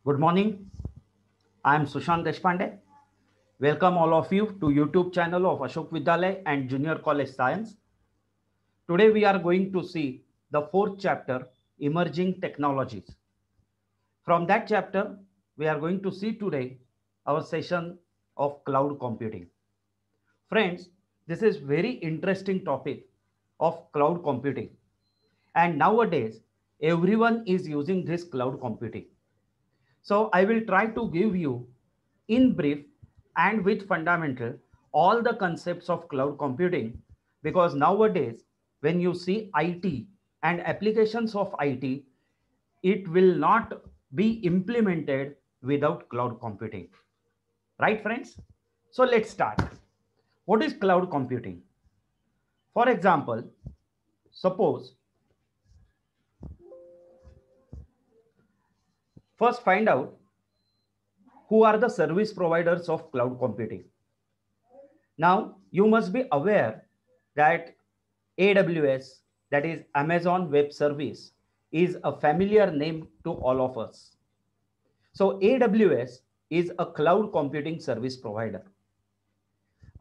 Good morning. I am Sushant Deshpande. Welcome all of you to YouTube channel of Ashok Vidyalay and Junior College Science. Today we are going to see the fourth chapter, Emerging Technologies. From that chapter, we are going to see today our session of cloud computing. Friends, this is very interesting topic of cloud computing. And nowadays, everyone is using this cloud computing. So I will try to give you in brief and with fundamental all the concepts of cloud computing, because nowadays when you see IT and applications of IT, it will not be implemented without cloud computing. Right, friends? So let's start. What is cloud computing? For example, suppose first find out who are the service providers of cloud computing. Now, you must be aware that AWS, that is Amazon Web Service, is a familiar name to all of us. So, AWS is a cloud computing service provider.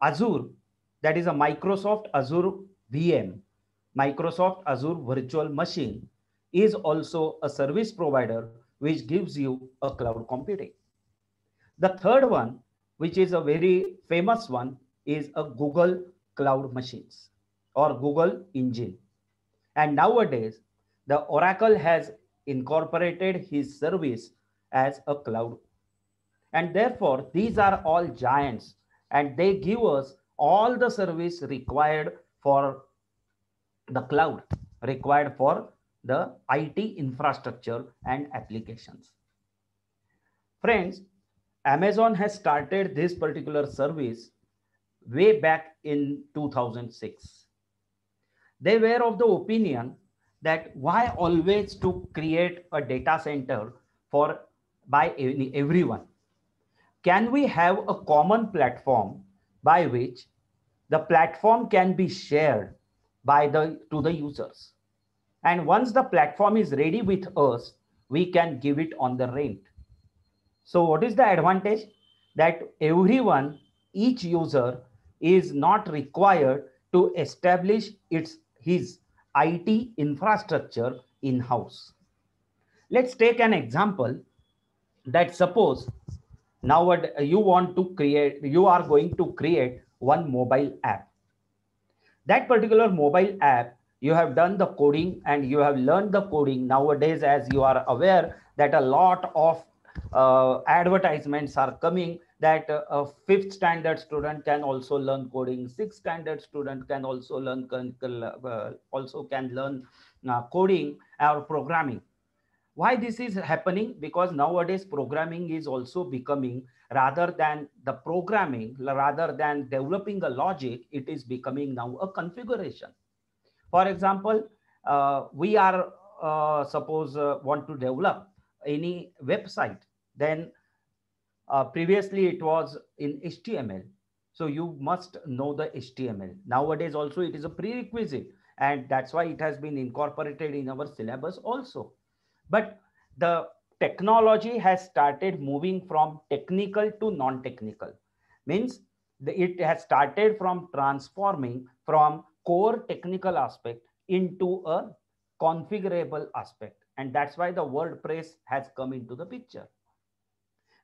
Azure, that is a Microsoft Azure VM, Microsoft Azure Virtual Machine, is also a service provider which gives you a cloud computing. The third one, which is a very famous one, is a Google Cloud Machines or Google Engine. And nowadays, the Oracle has incorporated his service as a cloud. And therefore, these are all giants and they give us all the service required for the cloud, required for the IT infrastructure and applications. Friends, Amazon has started this particular service way back in 2006. They were of the opinion that why always to create a data center for by everyone? Can we have a common platform by which the platform can be shared by the to the users? And once the platform is ready with us, we can give it on the rent. So what is the advantage? That everyone, each user is not required to establish his IT infrastructure in-house. Let's take an example that suppose now you are going to create one mobile app. That particular mobile app, you have done the coding and you have learned the coding. Nowadays, as you are aware that a lot of advertisements are coming that a fifth standard student can also learn coding, sixth standard student can also learn coding or programming. Why this is happening? Because nowadays programming is also becoming, rather than developing a logic, it is becoming now a configuration. For example, we are suppose want to develop any website, then previously it was in HTML. So you must know the HTML. Nowadays also it is a prerequisite, and that's why it has been incorporated in our syllabus also. But the technology has started moving from technical to non-technical. Means it has started from transforming from core technical aspect into a configurable aspect. And that's why the WordPress has come into the picture.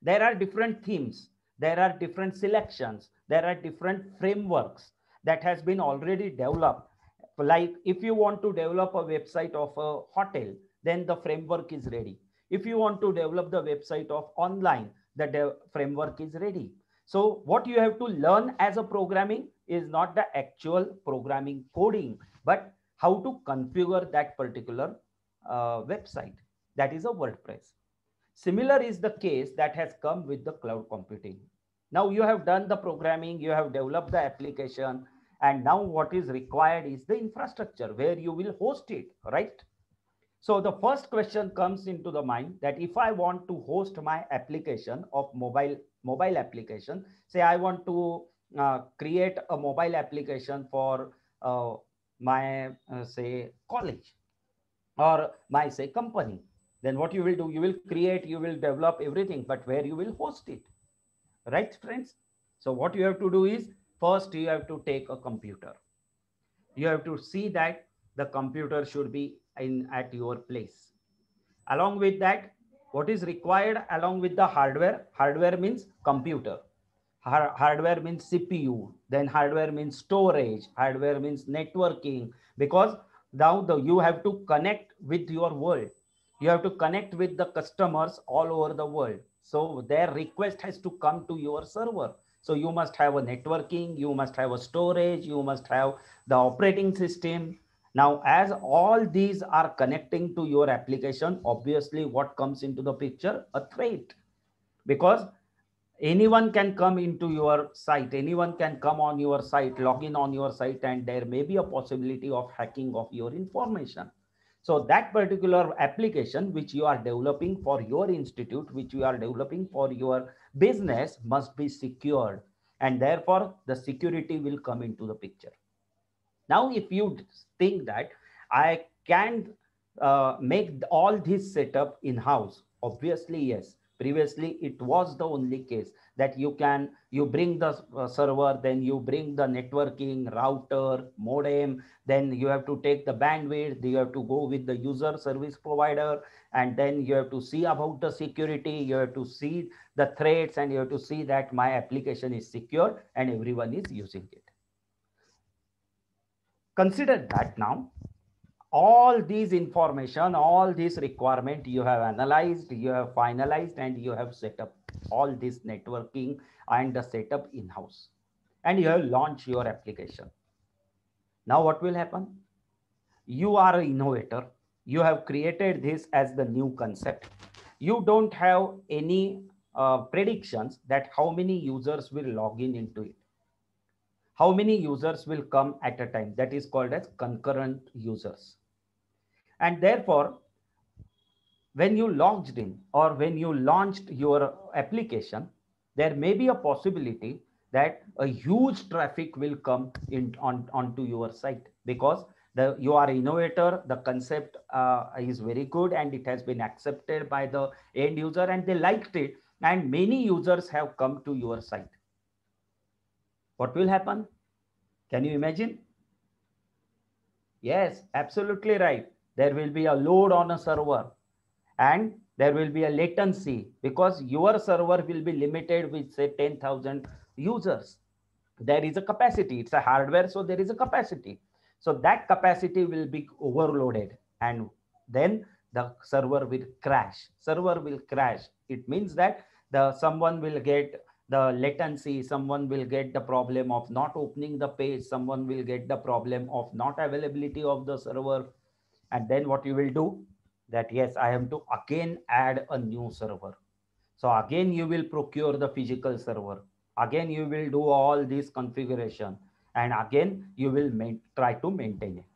There are different themes, there are different selections, there are different frameworks that has been already developed. Like if you want to develop a website of a hotel, then the framework is ready. If you want to develop the website of online, the framework is ready. So what you have to learn as a programming is not the actual programming coding, but how to configure that particular website. That is a WordPress. Similar is the case that has come with the cloud computing. Now you have done the programming, you have developed the application, and now what is required is the infrastructure where you will host it, right? So the first question comes into the mind that if I want to host my application of mobile application, say I want to create a mobile application for my say college or my say company. Then what you will do? You will create, you will develop everything, but where you will host it, right, friends? So what you have to do is, first you have to take a computer. You have to see that the computer should be in at your place. Along with that, what is required along with the hardware? Hardware means computer. Hardware means CPU. Then hardware means storage. Hardware means networking. Because now you have to connect with your world. You have to connect with the customers all over the world. So their request has to come to your server. So you must have a networking, you must have a storage, you must have the operating system. Now, as all these are connecting to your application, obviously what comes into the picture? A threat. Because anyone can come into your site, anyone can come on your site, log in on your site, and there may be a possibility of hacking of your information. So that particular application which you are developing for your institute, which you are developing for your business, must be secured, and therefore the security will come into the picture. Now, if you think that I can make all this setup in house, obviously yes. Previously, it was the only case that you bring the server, then you bring the networking, router, modem, then you have to take the bandwidth, you have to go with the user service provider, and then you have to see about the security, you have to see the threats, and you have to see that my application is secure and everyone is using it. Consider that now all these information, all this requirement you have analyzed, you have finalized, and you have set up all this networking and the setup in-house, and you have launched your application. Now what will happen? You are an innovator. You have created this as the new concept. You don't have any predictions that how many users will log in into it, how many users will come at a time. That is called as concurrent users. And therefore, when you logged in or when you launched your application, there may be a possibility that a huge traffic will come in onto your site, because you are innovator, the concept is very good and it has been accepted by the end user and they liked it, and many users have come to your site. What will happen? Can you imagine? Yes, absolutely right. There will be a load on a server and there will be a latency, because your server will be limited with say 10,000 users. There is a capacity, it's a hardware, so there is a capacity. So that capacity will be overloaded, and then the server will crash. Server will crash. It means that someone will get the latency, someone will get the problem of not opening the page, someone will get the problem of not availability of the server. And then what you will do, that yes, I have to again add a new server. So again you will procure the physical server, again you will do all this configuration, and again you will try to maintain it.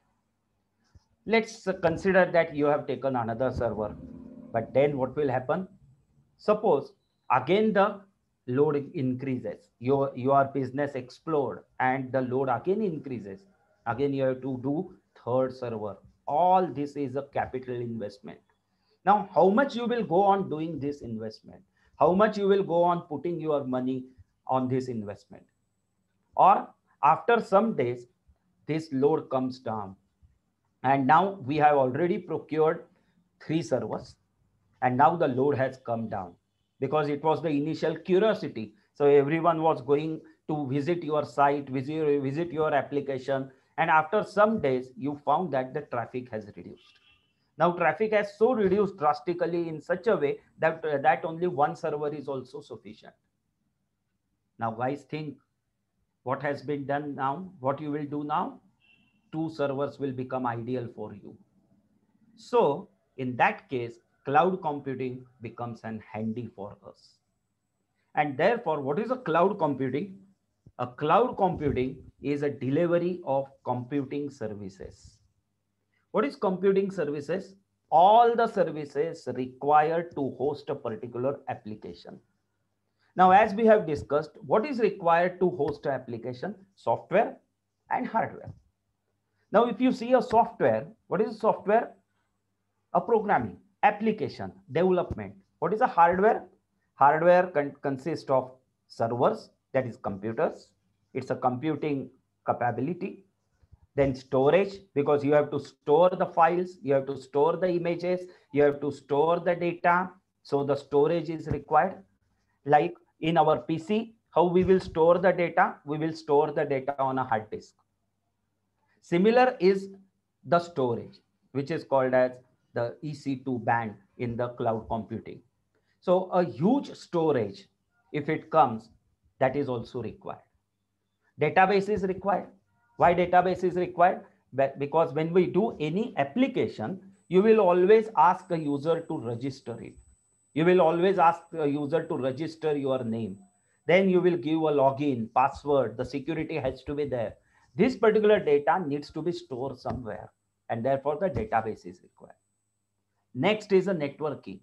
Let's consider that you have taken another server, but then what will happen? Suppose again the load increases, your business explode and the load again increases. Again you have to do third server. All this is a capital investment. Now, how much you will go on doing this investment? How much you will go on putting your money on this investment? Or after some days, this load comes down. And now we have already procured 3 servers. And now the load has come down because it was the initial curiosity. So everyone was going to visit your site, visit your application. And after some days, you found that the traffic has reduced. Now traffic has so reduced drastically in such a way that that only one server is also sufficient. Now guys, think what has been done now, what you will do now. 2 servers will become ideal for you. So in that case, cloud computing becomes an handy for us. And therefore, what is a cloud computing? A cloud computing is a delivery of computing services. What is computing services? All the services required to host a particular application. Now, as we have discussed, what is required to host an application? Software and hardware. Now, if you see a software, what is software? A programming. application development. What is a hardware? Hardware consists of servers, that is computers. It's a computing capability. Then storage, because you have to store the files, you have to store the images, you have to store the data. So the storage is required. Like in our PC, how we will store the data? We will store the data on a hard disk. Similar is the storage, which is called as the EC2 band in the cloud computing. So a huge storage, if it comes, that is also required. Database is required. Why database is required? Because when we do any application, you will always ask a user to register it. You will always ask a user to register your name. Then you will give a login, password, the security has to be there. This particular data needs to be stored somewhere, and therefore the database is required. Next is a networking.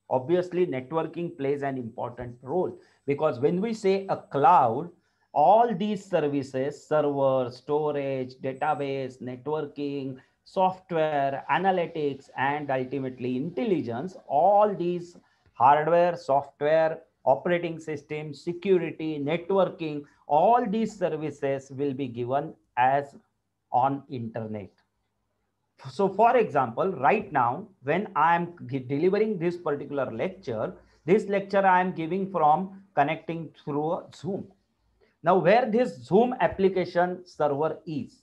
Obviously, networking plays an important role, because when we say a cloud, all these services, server, storage, database, networking, software, analytics, and ultimately intelligence, all these hardware, software, operating system, security, networking, all these services will be given as on internet. So for example, right now, when I am delivering this particular lecture, this lecture I am giving from connecting through Zoom. Now where this Zoom application server is,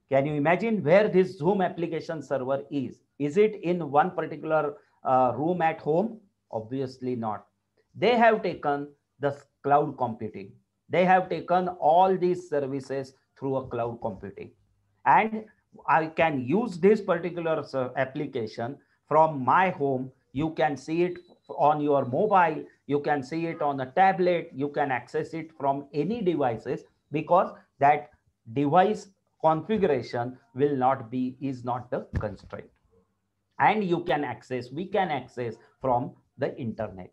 can you imagine where this Zoom application server is? Is it in one particular room at home? Obviously not. They have taken the cloud computing. They have taken all these services through a cloud computing. And I can use this particular application from my home. You can see it on your mobile. You can see it on a tablet. You can access it from any devices, because that device configuration will not be, is not the constraint. And you can access, we can access from the internet.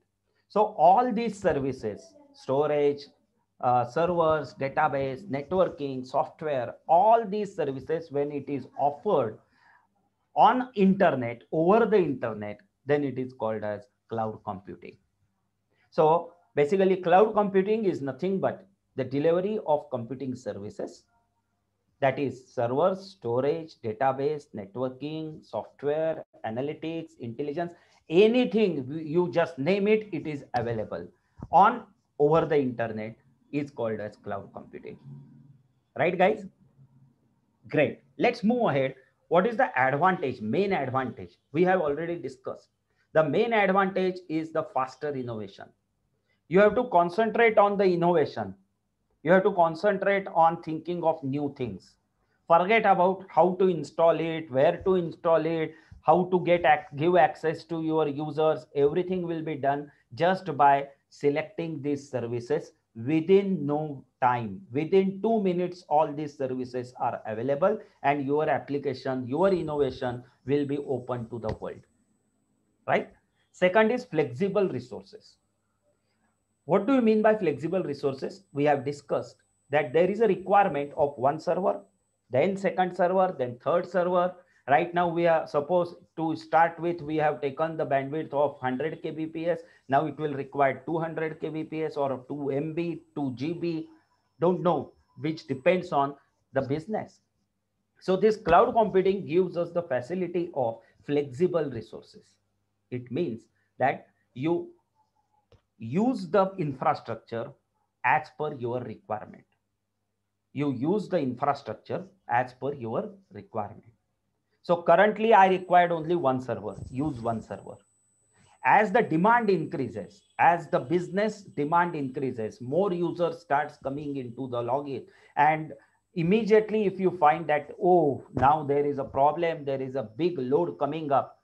So all these services, storage, servers, database, networking, software, all these services, when it is offered on internet, over the internet, then it is called as cloud computing. So basically cloud computing is nothing but the delivery of computing services, that is servers, storage, database, networking, software, analytics, intelligence, anything you just name it, it is available on over the internet, is called as cloud computing. Right, guys? Great. Let's move ahead. What is the advantage, main advantage? We have already discussed. The main advantage is the faster innovation. You have to concentrate on the innovation. You have to concentrate on thinking of new things. Forget about how to install it, where to install it, how to give access to your users. Everything will be done just by selecting these services within no time. Within 2 minutes, all these services are available, and your application, your innovation will be open to the world. Right? Second is flexible resources. What do you mean by flexible resources? We have discussed that there is a requirement of one server, then second server, then third server. Right now we are supposed to start with, we have taken the bandwidth of 100 kbps. Now it will require 200 kbps or 2 MB, 2 GB. Don't know, which depends on the business. So this cloud computing gives us the facility of flexible resources. It means that you use the infrastructure as per your requirement. You use the infrastructure as per your requirement. So currently I required only one server, use one server. As the demand increases, as the business demand increases, more users starts coming into the login, and immediately if you find that, oh, now there is a problem, there is a big load coming up,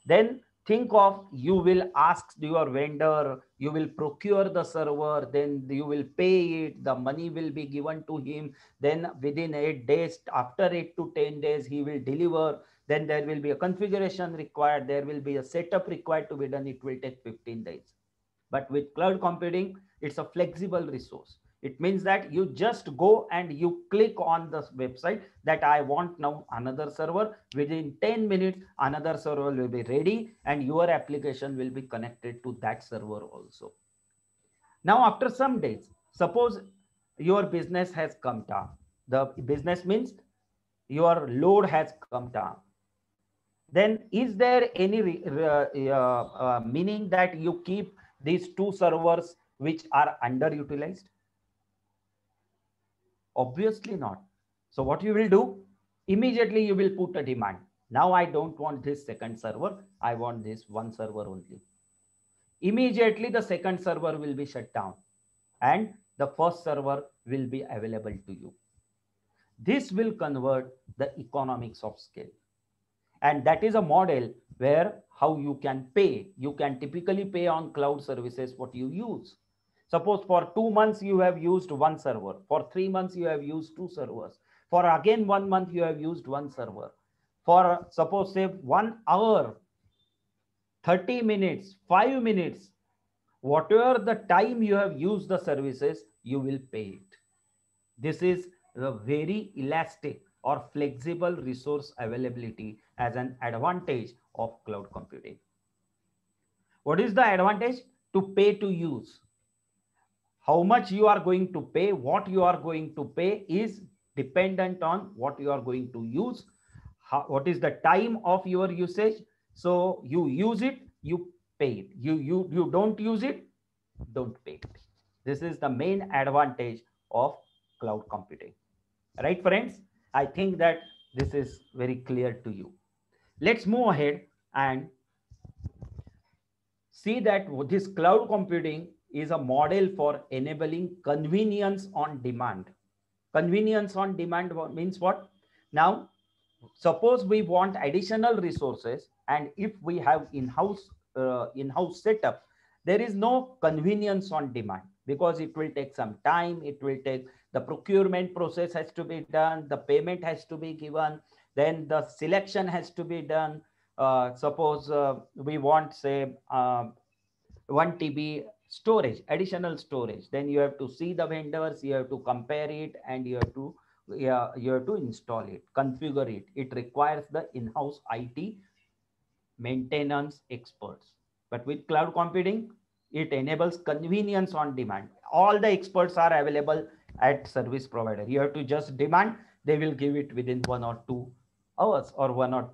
then think of, you will ask your vendor, you will procure the server, then you will pay it, the money will be given to him, then within 8 days, after 8 to 10 days, he will deliver. Then there will be a configuration required, there will be a setup required to be done, it will take 15 days. But with cloud computing, it's a flexible resource. It means that you just go and you click on the website that I want now another server. Within 10 minutes, another server will be ready and your application will be connected to that server also. Now, after some days, suppose your business has come down. The business means your load has come down. Then is there any meaning that you keep these two servers which are underutilized? Obviously not. So what you will do, immediately you will put a demand. Now I don't want this second server. I want this one server only. Immediately the second server will be shut down and the first server will be available to you. This will convert the economics of scale. And that is a model where how you can pay. You can typically pay on cloud services what you use. Suppose for 2 months you have used one server. For 3 months you have used two servers. For again 1 month you have used one server. For suppose say 1 hour, 30 minutes, 5 minutes, whatever the time you have used the services, you will pay it. This is a very elastic or flexible resource availability as an advantage of cloud computing. What is the advantage? To pay to use. How much you are going to pay, what you are going to pay is dependent on what you are going to use, what is the time of your usage. So you use it, you pay it. You don't use it, don't pay it. This is the main advantage of cloud computing. Right, friends? I think that this is very clear to you. Let's move ahead and see that this cloud computing is a model for enabling convenience on demand. Convenience on demand means what? Now, suppose we want additional resources, and if we have in-house setup, there is no convenience on demand because it will take some time. It will take, the procurement process has to be done, the payment has to be given, then the selection has to be done. Suppose we want say 1 TB storage, additional storage, then you have to see the vendors, you have to compare it, and you have to install it, configure it. It requires the in-house IT maintenance experts. But with cloud computing, it enables convenience on demand. All the experts are available at service provider. You have to just demand, they will give it within 1 or 2 hours or 1 or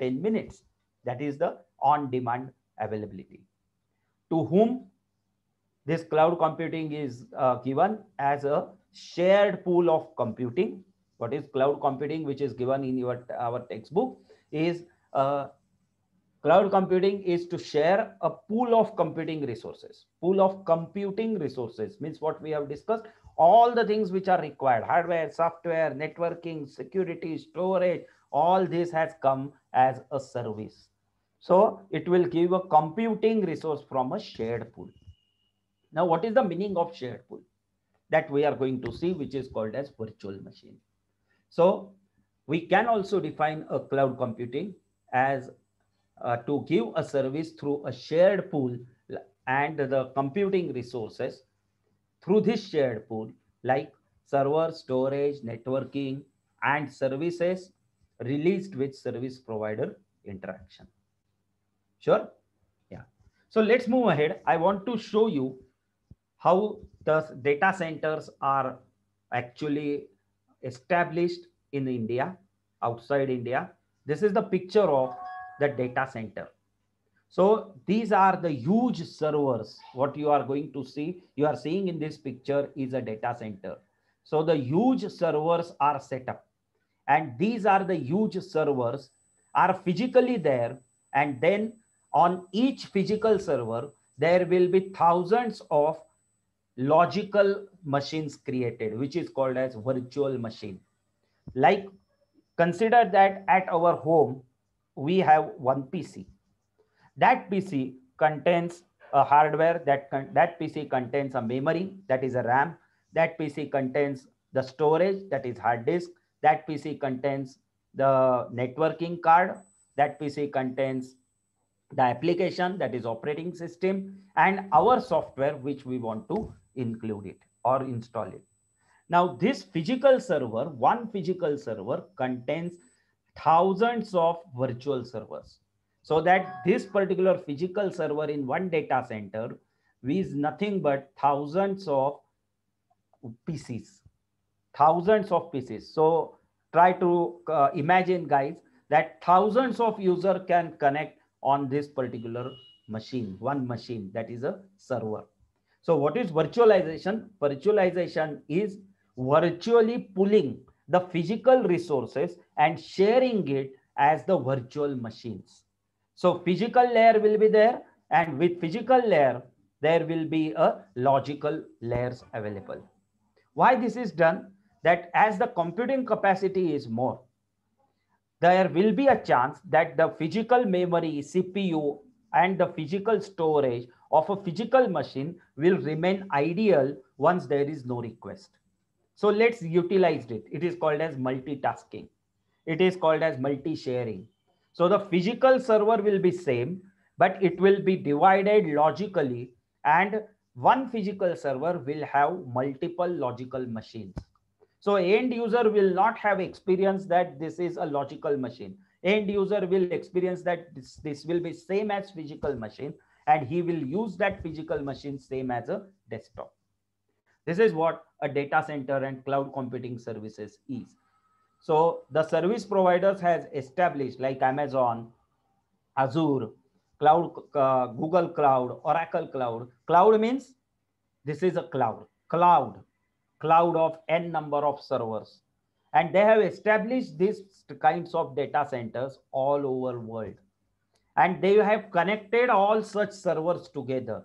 10 minutes. That is the on-demand availability. To whom this cloud computing is given as a shared pool of computing. What is cloud computing, which is given in our textbook, is cloud computing is to share a pool of computing resources. Pool of computing resources means what we have discussed, all the things which are required, hardware, software, networking, security, storage, all this has come as a service. So it will give a computing resource from a shared pool. Now, what is the meaning of shared pool? That we are going to see, which is called as virtual machine. So we can also define a cloud computing as to give a service through a shared pool and the computing resources through this shared pool, like server, storage, networking, and services released with service provider interaction. Sure? Yeah. So let's move ahead. I want to show you how the data centers are actually established in India, outside India. This is the picture of the data center. So these are the huge servers. What you are going to see, you are seeing in this picture is a data center. So the huge servers are set up, and these are the huge servers are physically there, and then on each physical server, there will be thousands of logical machines created, which is called as virtual machine. Like, consider that at our home, we have one PC. That PC contains a hardware, that PC contains a memory, that is a RAM. That PC contains the storage, that is hard disk. That PC contains the networking card. That PC contains the application, that is operating system, and our software which we want to include it. or install it. Now this physical server, one physical server contains thousands of virtual servers. So that this particular physical server in one data center is nothing but thousands of PCs, thousands of PCs. So try to imagine, guys, that thousands of users can connect on this particular machine, one machine, that is a server. So what is virtualization? Virtualization is virtually pulling the physical resources and sharing it as the virtual machines. So physical layer will be there, and with physical layer, there will be a logical layers available. Why this is done? That as the computing capacity is more, there will be a chance that the physical memory, CPU, and the physical storage of a physical machine will remain ideal once there is no request. So let's utilize it. It is called as multitasking. It is called as multi-sharing. So the physical server will be same, but it will be divided logically, and one physical server will have multiple logical machines. So end user will not have experience that this is a logical machine. End user will experience that this will be same as physical machine, and he will use that physical machine same as a desktop. This is what a data center and cloud computing services is. So the service providers has established, like Amazon, Azure, Cloud, Google Cloud, Oracle Cloud. Cloud means this is a cloud of n number of servers, and they have established these kinds of data centers all over world, and they have connected all such servers together.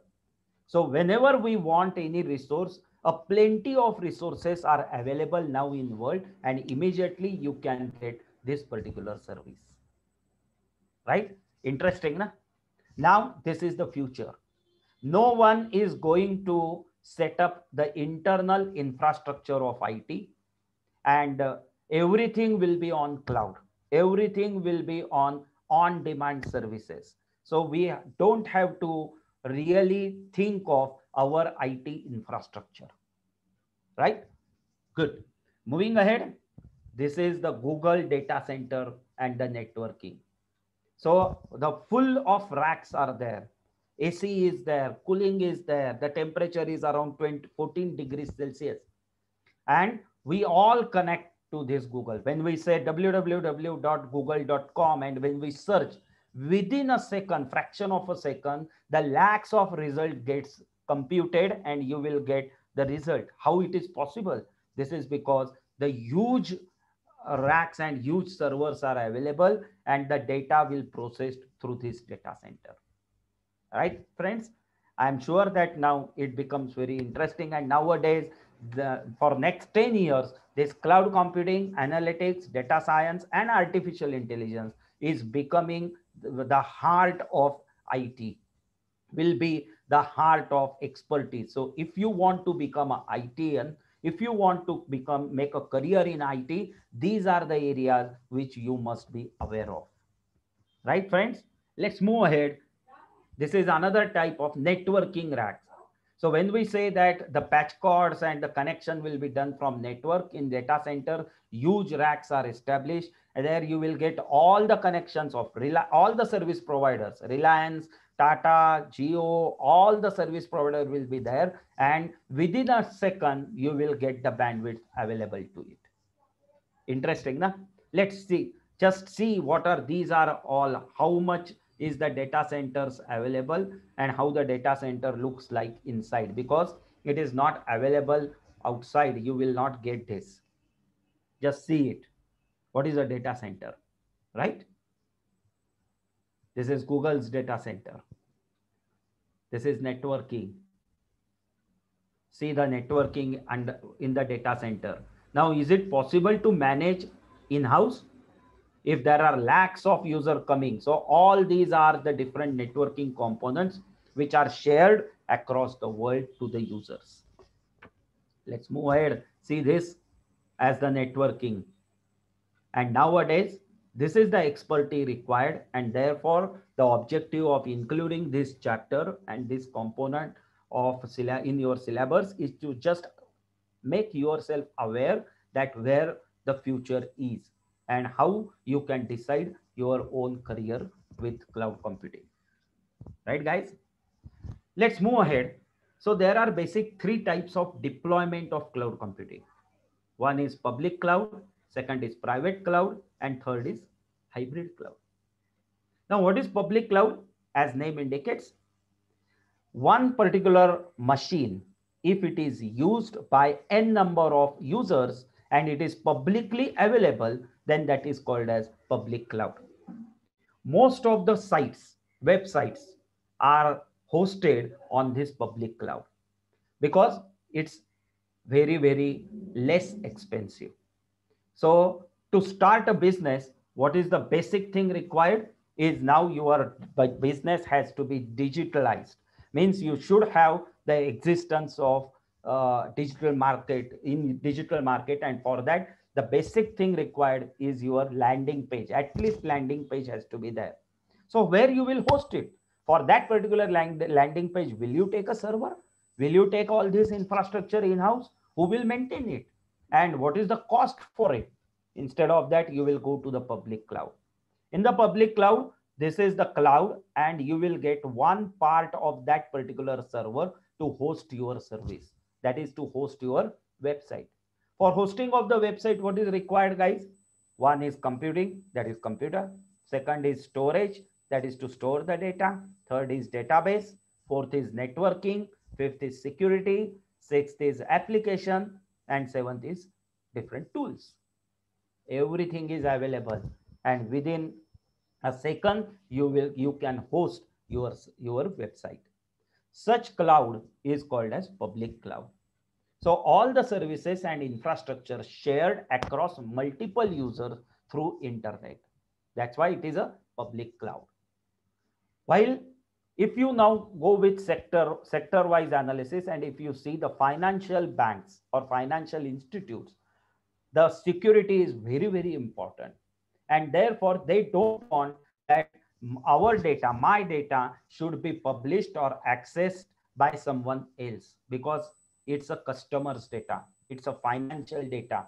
So whenever we want any resource, a plenty of resources are available now in world, and immediately you can get this particular service. Right? Interesting, na? Now this is the future. No one is going to set up the internal infrastructure of IT, and everything will be on cloud. Everything will be on demand services. So we don't have to really think of our IT infrastructure. Right? Good. Moving ahead, this is the Google data center and the networking. So the full of racks are there. AC is there, cooling is there, the temperature is around 14 degrees Celsius. And we all connect to this Google. When we say www.google.com, and when we search, within a second, fraction of a second, the lakhs of result gets computed and you will get the result. How it is possible? This is because the huge racks and huge servers are available, and the data will processed through this data center. Right, friends? I'm sure that now it becomes very interesting, and nowadays for next 10 years, this cloud computing, analytics, data science, and artificial intelligence is becoming the heart of IT, will be the heart of expertise. So if you want to become an ITN, if you want to make a career in IT, these are the areas which you must be aware of. Right, friends? Let's move ahead. This is another type of networking racks. So when we say that the patch cords and the connection will be done from network in data center, huge racks are established, and there you will get all the connections of all the service providers, Reliance, Tata, Jio, all the service provider will be there, and within a second you will get the bandwidth available to it. Interesting, na? Let's see. Just see what are these are all. How much is the data centers available, and how the data center looks like inside, because it is not available outside. You will not get this. Just see it. What is a data center, right? This is Google's data center. This is networking. See the networking and in the data center. Now, is it possible to manage in-house? If there are lakhs of users coming, so all these are the different networking components which are shared across the world to the users. Let's move ahead. See this as the networking. And nowadays, this is the expertise required, and therefore the objective of including this chapter and this component of in your syllabus is to just make yourself aware that where the future is and how you can decide your own career with cloud computing. Right, guys? Let's move ahead. So there are basic three types of deployment of cloud computing. One is public cloud, second is private cloud, and third is hybrid cloud. Now, what is public cloud? As name indicates, one particular machine, if it is used by n number of users and it is publicly available, then that is called as public cloud. Most of the sites, websites are hosted on this public cloud because it's very less expensive. So to start a business, what is the basic thing required is now your business has to be digitalized. Means you should have the existence of digital market and for that the basic thing required is your landing page. At least landing page has to be there. So where you will host it? For that particular landing page, will you take a server? Will you take all this infrastructure in-house? Who will maintain it? And what is the cost for it? Instead of that, you will go to the public cloud. In the public cloud, this is the cloud and you will get one part of that particular server to host your service. That is to host your website. For hosting of the website, what is required, guys? One is computing, that is computer. Second is storage, that is to store the data. Third is database. Fourth is networking. Fifth is security. Sixth is application. And seventh is different tools. Everything is available. And within a second, you can host your website. Such cloud is called as public cloud. So all the services and infrastructure shared across multiple users through internet. That's why it is a public cloud. While if you now go with sector wise analysis, and if you see the financial banks or financial institutes, the security is very important, and therefore they don't want that our data, my data, should be published or accessed by someone else, because it's a customer's data, it's a financial data.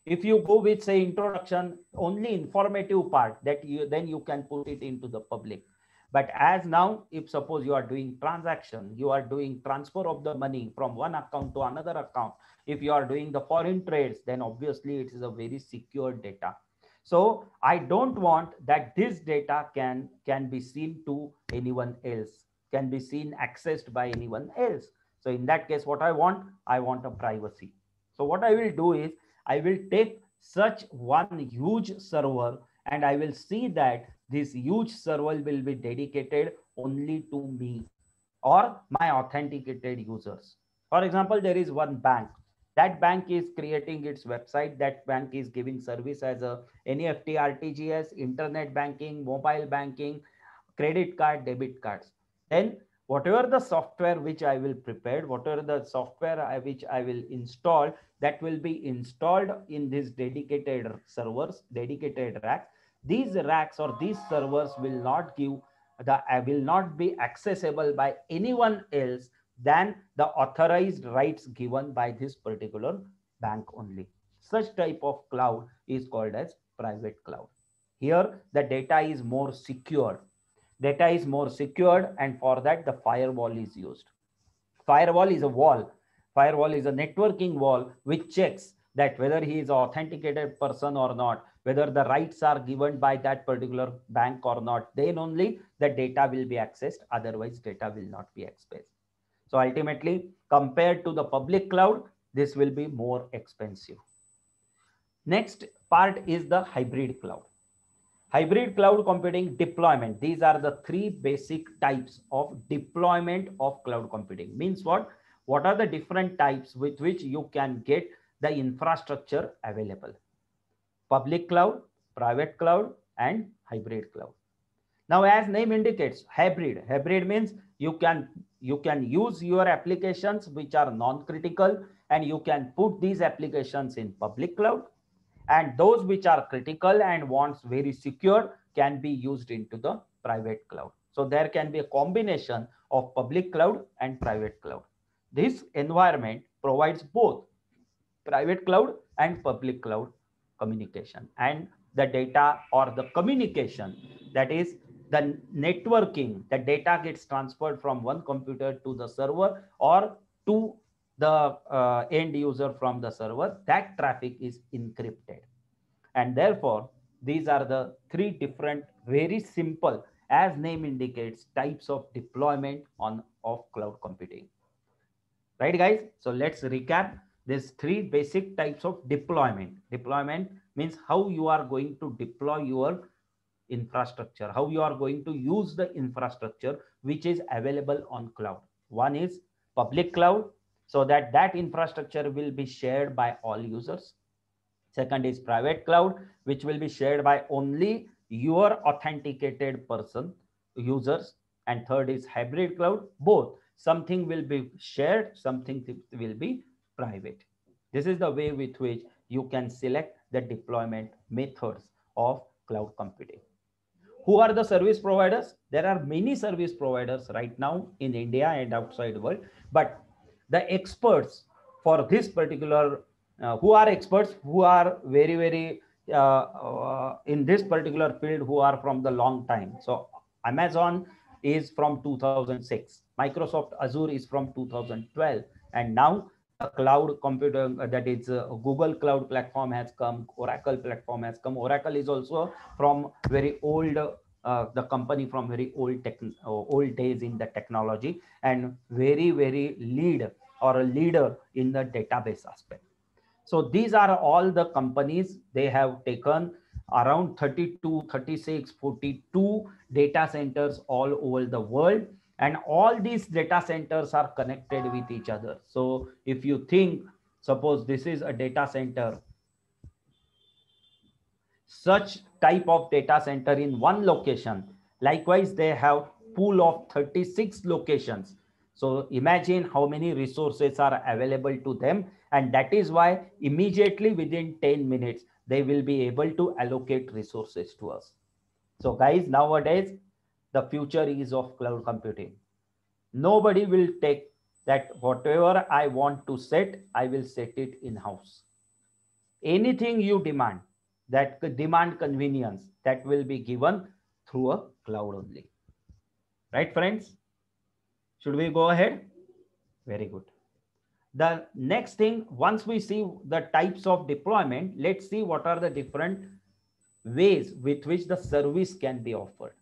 If you go with, say, introduction, only informative part, that then you can put it into the public. But as now, if suppose you are doing transaction, you are doing transfer of the money from one account to another account, if you are doing the foreign trades, then obviously it is a very secure data. So I don't want that this data can be seen to anyone else, can be seen, accessed by anyone else. So in that case, what I want a privacy. So what I will do is I will take such one huge server and I will see that this huge server will be dedicated only to me or my authenticated users. For example, there is one bank. That bank is creating its website. That bank is giving service as a NEFT, RTGS, internet banking, mobile banking, credit card, debit cards. Then whatever the software which I will prepare, whatever the software which I will install, that will be installed in these dedicated servers, dedicated racks. These racks or these servers will not will not be accessible by anyone else than the authorized rights given by this particular bank only. Such type of cloud is called as private cloud. Here the data is more secured. Data is more secured, and for that the firewall is used. Firewall is a wall. Firewall is a networking wall which checks that whether he is an authenticated person or not, whether the rights are given by that particular bank or not. Then only the data will be accessed. Otherwise, data will not be accessed. So ultimately, compared to the public cloud, this will be more expensive. Next part is the hybrid cloud. Hybrid cloud computing deployment. These are the three basic types of deployment of cloud computing. Means what? What are the different types with which you can get the infrastructure available? Public cloud, private cloud, and hybrid cloud. Now, as name indicates, hybrid means you can use your applications which are non-critical, and you can put these applications in public cloud, and those which are critical and wants very secure can be used into the private cloud. So there can be a combination of public cloud and private cloud. This environment provides both private cloud and public cloud communication. And the data or the communication, that is the networking, the data gets transferred from one computer to the server or to the end user from the server. That traffic is encrypted. And therefore, these are the three different, very simple, as name indicates, types of deployment of cloud computing. Right, guys? So let's recap these three basic types of deployment. Deployment means how you are going to deploy your infrastructure, how you are going to use the infrastructure which is available on cloud. One is public cloud, so that infrastructure will be shared by all users. Second is private cloud, which will be shared by only your authenticated person users. And third is hybrid cloud, both something will be shared, something will be private. This is the way with which you can select the deployment methods of cloud computing. Who are the service providers? There are many service providers right now in India and outside the world, but the experts for this particular, who are experts, who are very in this particular field, who are from the long time. So Amazon is from 2006, Microsoft Azure is from 2012, and now the cloud computer, that is Google Cloud Platform has come, Oracle platform has come. Oracle is also from very old, the company from very old days in the technology, and very lead or a leader in the database aspect. So these are all the companies. They have taken around 32, 36, 42 data centers all over the world. And all these data centers are connected with each other. So if you think, suppose this is a data center, such type of data center in one location. Likewise, they have pool of 36 locations. So imagine how many resources are available to them. And that is why immediately within 10 minutes, they will be able to allocate resources to us. So guys, nowadays, the future is of cloud computing. Nobody will take that whatever I want to set, I will set it in-house. Anything you demand, that demand convenience, that will be given through a cloud only. Right, friends? Should we go ahead? Very good. The next thing, once we see the types of deployment, let's see what are the different ways with which the service can be offered.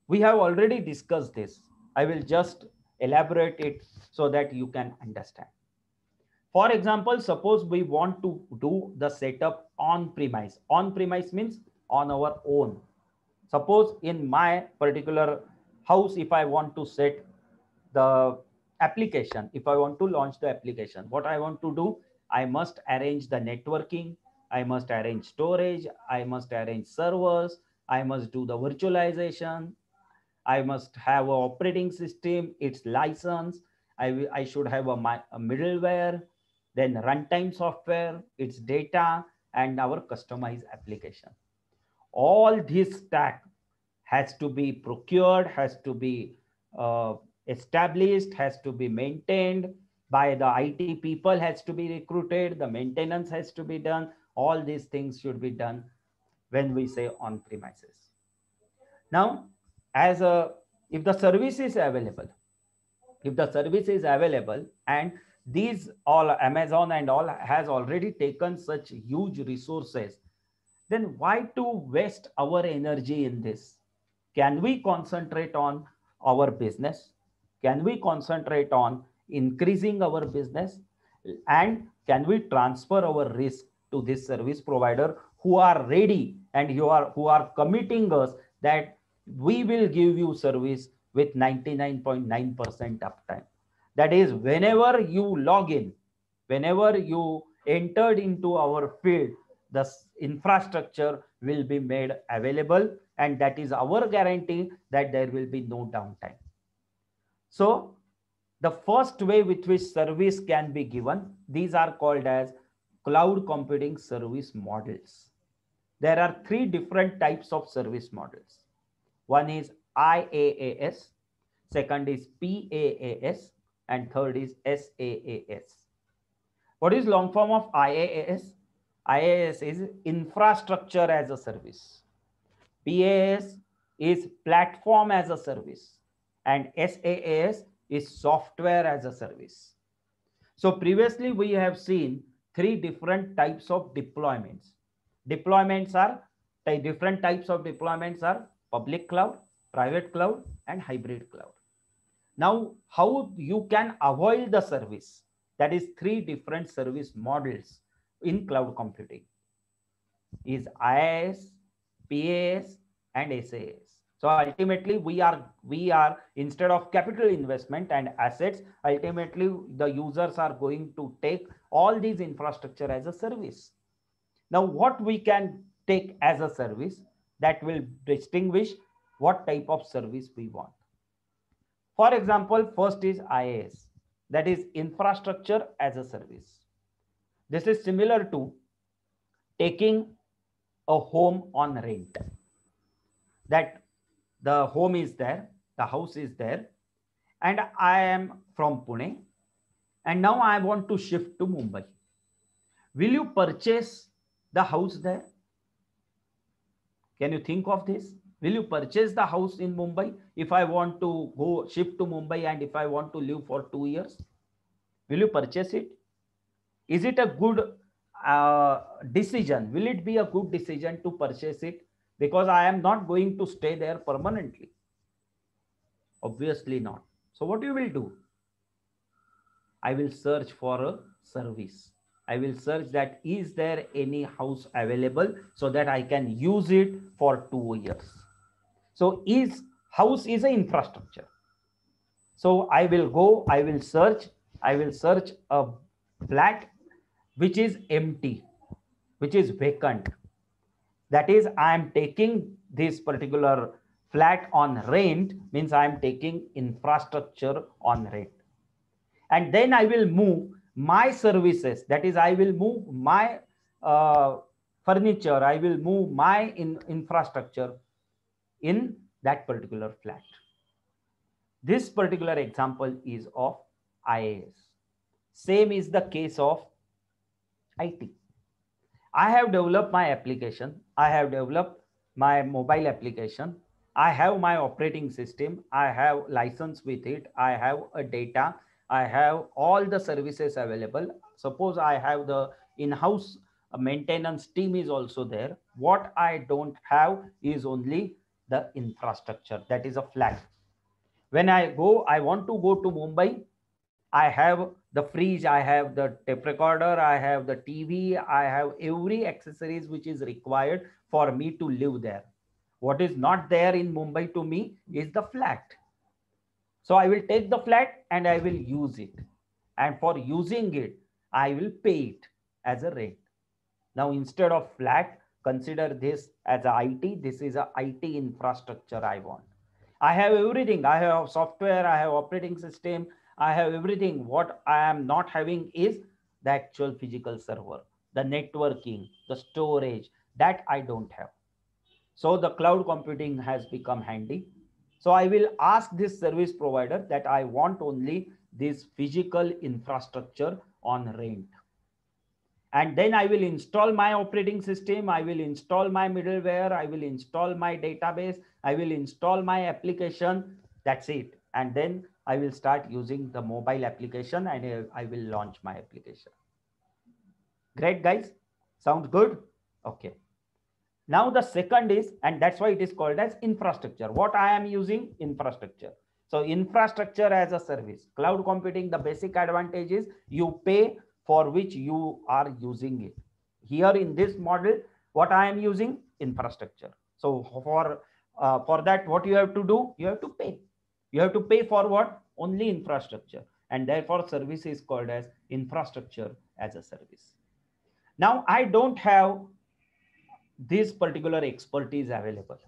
We have already discussed this. I will just elaborate it so that you can understand. For example, suppose we want to do the setup on premise. On premise means on our own. Suppose in my particular house, if I want to set the application, if I want to launch the application, what I want to do, I must arrange the networking, I must arrange storage, I must arrange servers, I must do the virtualization, I must have an operating system, its license, I should have a middleware, then runtime software, its data, and our customized application. All this stack has to be procured, has to be established, has to be maintained by the IT people, has to be recruited, the maintenance has to be done. All these things should be done when we say on premises. Now, if the service is available, and these all Amazon and all has already taken such huge resources, then why to waste our energy in this? Can we concentrate on our business? Can we concentrate on increasing our business? And can we transfer our risk to this service provider who are ready and who are committing us that we will give you service with 99.9% uptime? That is, whenever you log in, whenever you entered into our field, the infrastructure will be made available, and that is our guarantee that there will be no downtime. So the first way with which service can be given, these are called as cloud computing service models. There are three different types of service models. One is IaaS, second is PaaS, and third is SaaS. What is long form of IaaS? IaaS is infrastructure as a service. PaaS is platform as a service. And SaaS is software as a service. So previously we have seen three different types of deployments. Different types of deployments are public cloud, private cloud, and hybrid cloud. Now, how you can avoid the service? That is three different service models in cloud computing is IaaS, PaaS, and SaaS. So ultimately, we are instead of capital investment and assets, ultimately the users are going to take all these infrastructure as a service. Now, what we can take as a service that will distinguish what type of service we want. For example, first is IaaS, that is infrastructure as a service. This is similar to taking a home on rent. That the home is there, the house is there, and I am from Pune, and now I want to shift to Mumbai. Will you purchase the house there? Can you think of this? Will you purchase the house in Mumbai if I want to go shift to Mumbai and if I want to live for 2 years? Will you purchase it? Is it a good decision? Will it be a good decision to purchase it? Because I am not going to stay there permanently. Obviously not. So what you will do? I will search for a service. I will search that is there any house available so that I can use it for 2 years. So house is an infrastructure. So I will go, I will search a flat which is empty, which is vacant. That is, I am taking this particular flat on rent, means I am taking infrastructure on rent. And then I will move my services. That is, I will move my furniture, I will move my infrastructure in that particular flat. This particular example is of IaaS. Same is the case of IT. I have developed my application. I have developed my mobile application. I have my operating system. I have license with it. I have a data. I have all the services available. Suppose I have the in-house maintenance team is also there. What I don't have is only the infrastructure. That is a flat. When I want to go to Mumbai, I have the fridge, I have the tape recorder, I have the TV, I have every accessories which is required for me to live there. What is not there in Mumbai to me is the flat. So I will take the flat and I will use it. And for using it, I will pay it as a rent. Now, instead of flat, consider this as a IT. This is a IT infrastructure I want. I have everything. I have software, I have operating system, I have everything. What I am not having is the actual physical server, the networking, the storage, that I don't have. So the cloud computing has become handy. So I will ask this service provider that I want only this physical infrastructure on rent. And then I will install my operating system. I will install my middleware. I will install my database. I will install my application. That's it. And then I will start using the mobile application and I will launch my application. Great, guys. Sounds good? Okay. Now the second is, and that's why it is called as infrastructure. What I am using? Infrastructure. So infrastructure as a service. Cloud computing, the basic advantage is you pay for which you are using it. Here in this model, what I am using? Infrastructure. So for that, what you have to do? You have to pay. You have to pay for what? Only infrastructure. And therefore, service is called as infrastructure as a service. Now, I don't have this particular expertise available.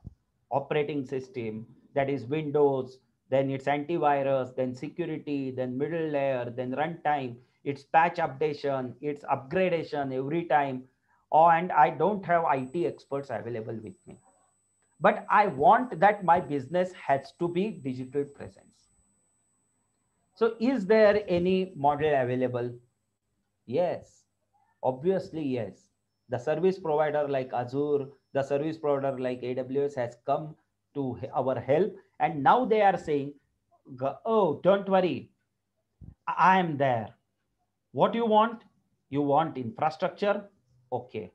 Operating system, that is Windows, then it's antivirus, then security, then middle layer, then runtime, it's patch updation, it's upgradation every time. Oh, and I don't have IT experts available with me. But I want that my business has to be digital presence. So is there any model available? Yes, obviously, yes. The service provider like Azure, the service provider like AWS has come to our help, and now they are saying, oh, don't worry, I am there. What you want? You want infrastructure? Okay.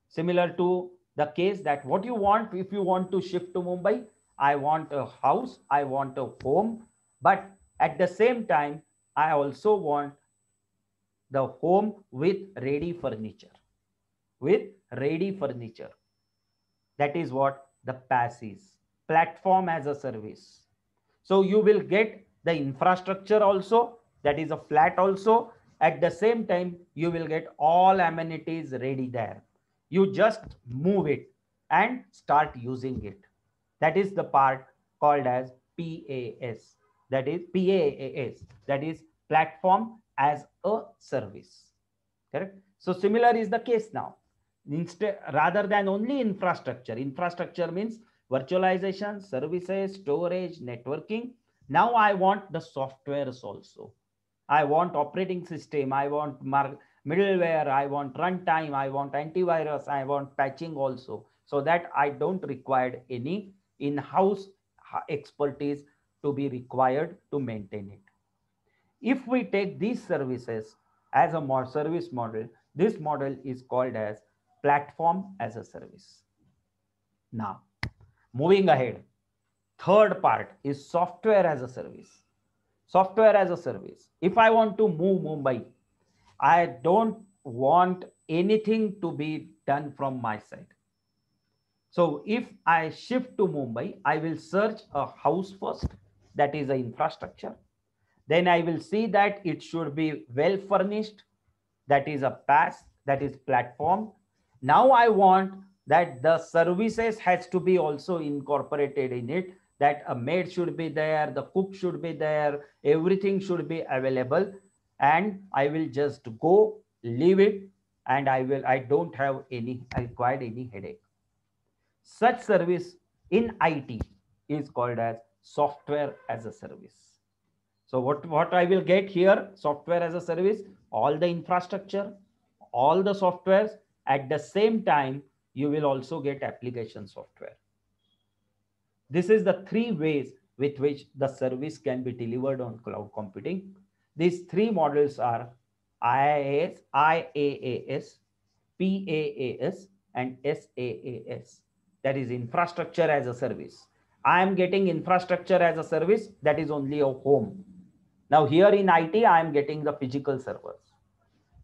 Similar to the case that what you want, if you want to shift to Mumbai, I want a house, I want a home, but at the same time, I also want the home with ready furniture. With ready furniture. That is what the PaaS is, platform as a service. So you will get the infrastructure also, that is a flat also. At the same time, you will get all amenities ready there. You just move it and start using it. That is the part called as PaaS. That is PaaS. That is platform as a service. Correct? So similar is the case now. Instead, rather than only infrastructure means virtualization, services, storage, networking. Now I want the softwares also. I want operating system, I want middleware, I want runtime, I want antivirus, I want patching also, so that I don't require any in-house expertise to be required to maintain it. If we take these services as a more service model, this model is called as platform as a service. Now, moving ahead, third part is software as a service. Software as a service. If I want to move Mumbai, I don't want anything to be done from my side. So if I shift to Mumbai, I will search a house first, that is the infrastructure. Then I will see that it should be well furnished, that is a PaaS, that is platform. Now I want that the services has to be also incorporated in it, that a maid should be there, the cook should be there, everything should be available, and I will just go, leave it, and I don't have any, I required any headache. Such service in IT is called as software as a service. So what I will get here, software as a service, all the infrastructure, all the softwares. At the same time, you will also get application software. This is the three ways with which the service can be delivered on cloud computing. These three models are IaaS, PaaS, and SaaS. That is infrastructure as a service. I am getting infrastructure as a service, that is only a home. Now here in IT, I am getting the physical servers.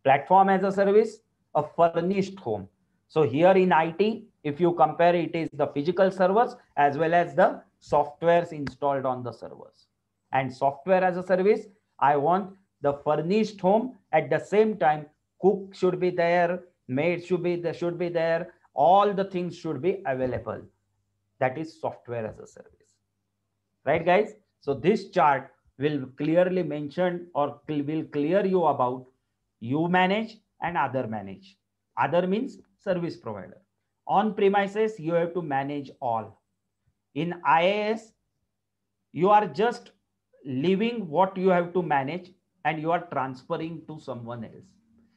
Platform as a service, a furnished home. So here in IT, if you compare, it is the physical servers as well as the softwares installed on the servers. And software as a service, I want the furnished home. At the same time, cook should be there, maid should be there, all the things should be available. That is software as a service. Right, guys? So this chart will clearly mention or will clear you about you manage and other manage. Other means service provider. On premises, you have to manage all. In IaaS, you are just leaving what you have to manage and you are transferring to someone else.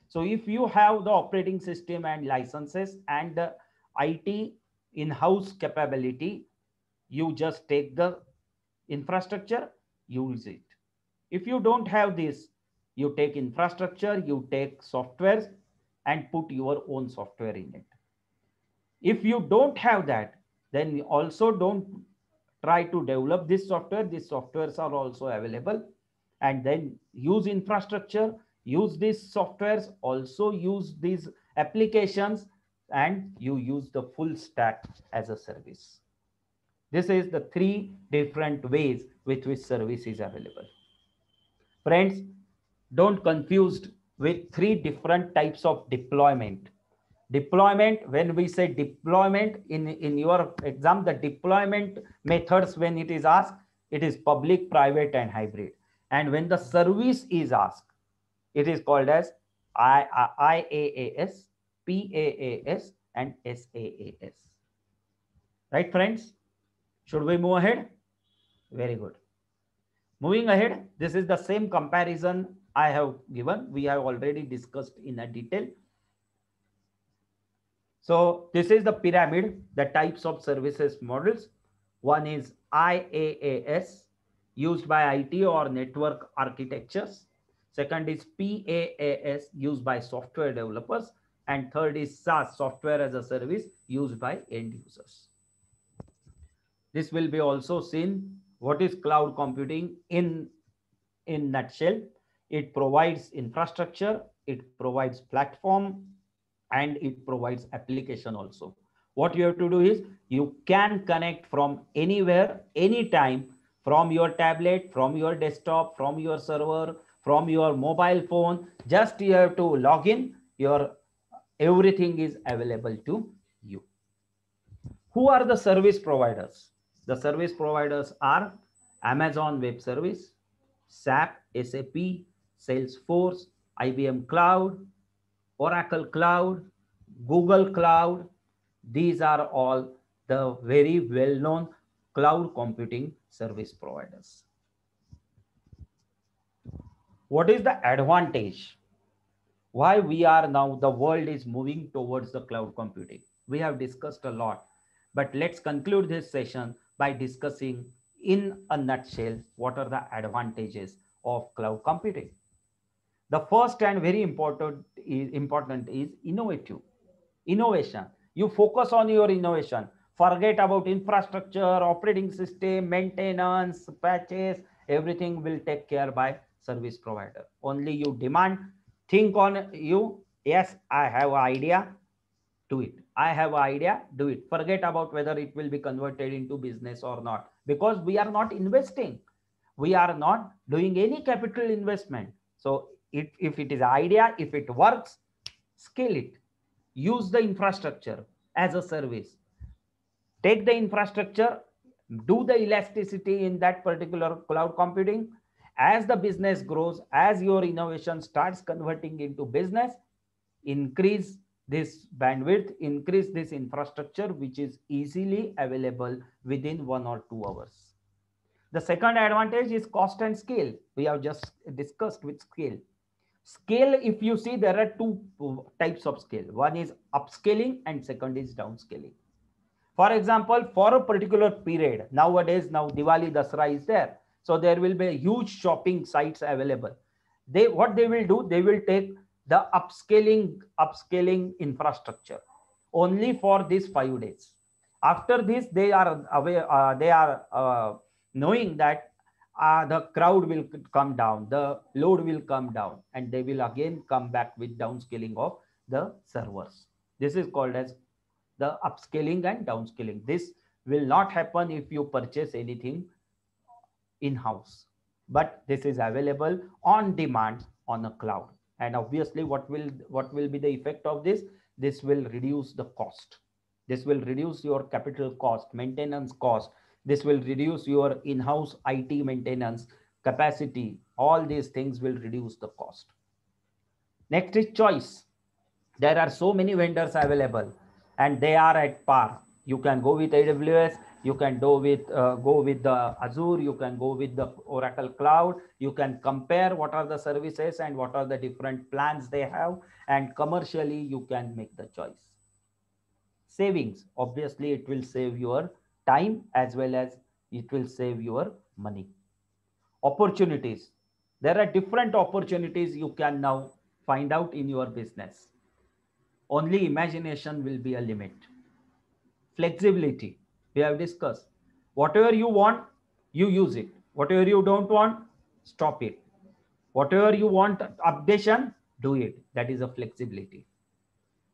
So if you have the operating system and licenses and the IT in-house capability, you just take the infrastructure, use it. If you don't have this, you take infrastructure, you take softwares and put your own software in it. If you don't have that, then also don't try to develop this software. These softwares are also available, and then use infrastructure, use these softwares, also use these applications, and you use the full stack as a service. This is the three different ways with which service is available. Friends, don't confused with three different types of deployment. Deployment, when we say deployment in your exam, the deployment methods, when it is asked, it is public, private, and hybrid. And when the service is asked, it is called as IaaS, PaaS, and SaaS. Right, friends? Should we move ahead? Very good. Moving ahead, this is the same comparison I have given, we have already discussed in a detail. So this is the pyramid, the types of services models. One is IaaS, used by IT or network architectures. Second is PaaS, used by software developers. And third is SaaS, software as a service, used by end users. This will be also seen what is cloud computing in nutshell. It provides infrastructure, it provides platform, and it provides application also. What you have to do is you can connect from anywhere, anytime, from your tablet, from your desktop, from your server, from your mobile phone. Just you have to log in, your everything is available to you. Who are the service providers? The service providers are Amazon Web Service, SAP, Salesforce, IBM Cloud, Oracle Cloud, Google Cloud. These are all the very well-known cloud computing service providers. What is the advantage? Why we are now, the world is moving towards the cloud computing? We have discussed a lot, but let's conclude this session by discussing in a nutshell what are the advantages of cloud computing. The first and very important is innovation. You focus on your innovation. Forget about infrastructure, operating system, maintenance, patches. Everything will take care by service provider. Only you demand, think on you. Yes, I have an idea. Do it. I have an idea. Do it. Forget about whether it will be converted into business or not, because we are not investing. We are not doing any capital investment. So if it is an idea, if it works, scale it. Use the infrastructure as a service. Take the infrastructure, do the elasticity in that particular cloud computing. As the business grows, as your innovation starts converting into business, increase this bandwidth, increase this infrastructure, which is easily available within 1 or 2 hours. The second advantage is cost and scale. We have just discussed with scale. Scale, if you see, there are two types of scale. One is upscaling and second is downscaling. For example, for a particular period, nowadays, now Diwali, Dasra is there. So there will be huge shopping sites available. What they will do, they will take the upscaling infrastructure only for these 5 days. After this, they are aware, knowing that the crowd will come down, the load will come down, and they will again come back with downscaling of the servers. This is called as the upscaling and downscaling. This will not happen if you purchase anything in-house, but this is available on demand on a cloud. And obviously, what will be the effect of this? This will reduce the cost. This will reduce your capital cost, maintenance cost. This will reduce your in-house IT maintenance capacity. All these things will reduce the cost. Next is choice. There are so many vendors available and they are at par. You can go with AWS, you can go with the Azure, you can go with the Oracle Cloud. You can compare what are the services and what are the different plans they have, and commercially you can make the choice. Savings, obviously it will save your time as well as it will save your money. Opportunities, there are different opportunities you can now find out in your business. Only imagination will be a limit. Flexibility, we have discussed. Whatever you want, you use it. Whatever you don't want, stop it. Whatever you want updation, do it. That is a flexibility.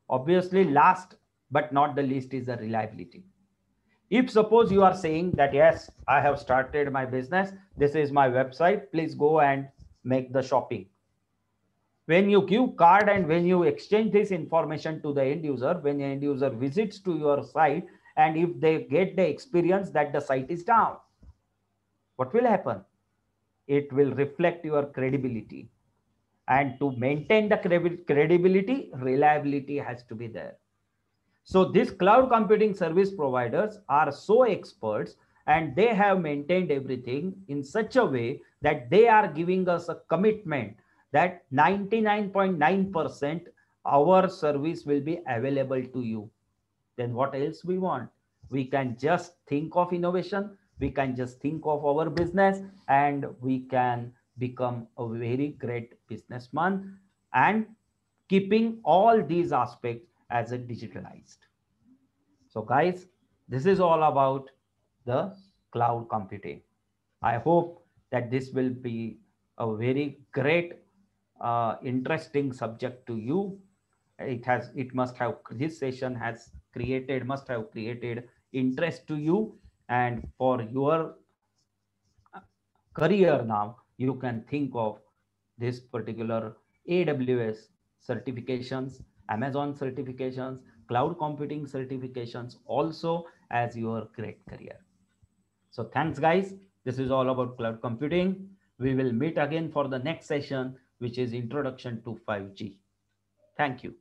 Obviously, last but not the least is the reliability. If suppose you are saying that, yes, I have started my business, this is my website, please go and make the shopping. When you give card and when you exchange this information to the end user, when the end user visits to your site, and if they get the experience that the site is down, what will happen? It will reflect your credibility. And to maintain the credibility, reliability has to be there. So these cloud computing service providers are so experts, and they have maintained everything in such a way that they are giving us a commitment that 99.9% our service will be available to you. Then what else we want? We can just think of innovation, we can just think of our business, and we can become a very great businessman, and keeping all these aspects as a digitalized. So guys, this is all about the cloud computing. I hope that this will be a very great, interesting subject to you. It must have, this session has created, must have created interest to you, and for your career now, you can think of this particular AWS certifications, Amazon certifications, cloud computing certifications also as your great career. So thanks guys. This is all about cloud computing. We will meet again for the next session, which is introduction to 5G. Thank you.